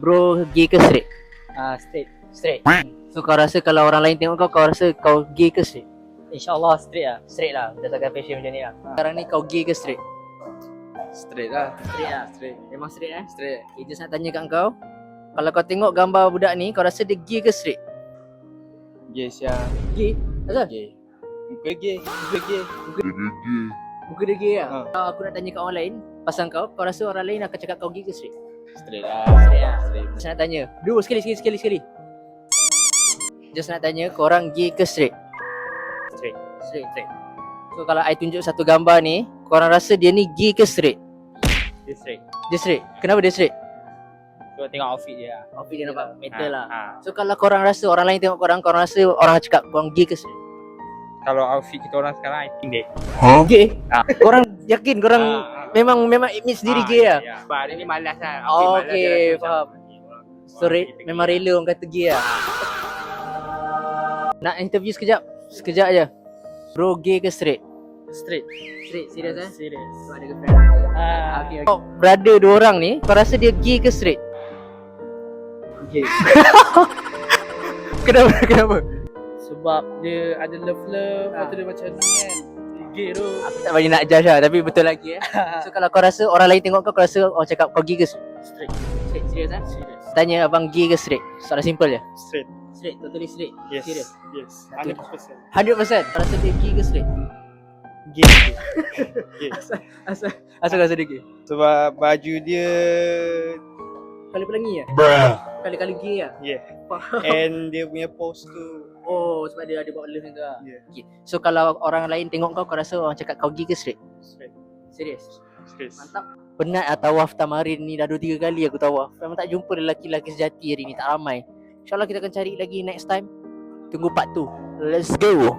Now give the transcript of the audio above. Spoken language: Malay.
Bro, gay ke straight? Straight. Straight. So kau rasa kalau orang lain tengok kau rasa kau gay ke straight? InsyaAllah straight lah. Straight lah. Berdasarkan fashion macam ni lah. Sekarang ni kau gay ke straight? Straight lah. Straight lah. Straight. Memang straight eh? Straight. Okay, just nak tanya kat kau. Kalau kau tengok gambar budak ni, kau rasa dia gay ke straight? Gay siang. Gay? Asal? Gay. Muka gay. Muka gay. Muka dia gay lah? Ha. Kalau aku nak tanya kat orang lain, pasal kau rasa orang lain akan cakap kau gay ke straight? Straight lah. Straight lah. Straight. Just nak tanya. Dua, sekali. Just nak tanya, korang gay ke straight? Straight. Straight. So kalau I tunjuk satu gambar ni, korang rasa dia ni gay ke straight? Dia straight. Dia straight. Kenapa dia straight? Kau tengok outfit dia lah. Outfit dia nampak metal lah. Ha. So kalau korang rasa, orang lain tengok korang rasa orang cakap korang gay ke straight? Kalau outfit kita orang sekarang, I think dia Gay? Ah. Korang yakin korang memang admit sendiri gay lah? Ya. Sebab hari ni malas lah. Oh, Outfit malas, okay, dia rasa macam, faham. So memang rela orang kata gay lah. Nak interview sekejap aja. Bro, gay ke straight? Straight. Straight, serius eh? Serius. So ada girlfriend? Okay. Kau brother dua orang ni, kau rasa dia gay ke straight? Gay. Kenapa? Sebab dia ada love-love. Lepas tu dia macam ni kan. Dia gay tu. Aku tak bagi nak judge lah, tapi betul lagi eh. So kalau kau rasa orang lain tengok kau rasa orang cakap kau gay ke straight? Straight. Straight, serius eh? Serius. Tanya abang gay ke straight? Soalan simple je. Straight. Straight, totally straight. Yes. Serius. Yes. 100%. 100%. Kau rasa dia gay ke straight? Gay. Gay. Asal kau rasa dia gay? Sebab baju dia Kali pelangi lah? Kali-kali gay lah? yeah. Faham. And dia punya pose tu Oh, sebab dia ada buat love tu lah. yeah. Okay. So kalau orang lain tengok kau rasa orang cakap kau gay ke straight? Straight. Serius? Straight. Mantap. Penat lah tawaf tamarin ni, dah 2-3 kali aku tawaf. Memang tak jumpa lelaki-lelaki sejati hari ni, tak ramai. InsyaAllah kita akan cari lagi next time. Tunggu part 2. Let's go.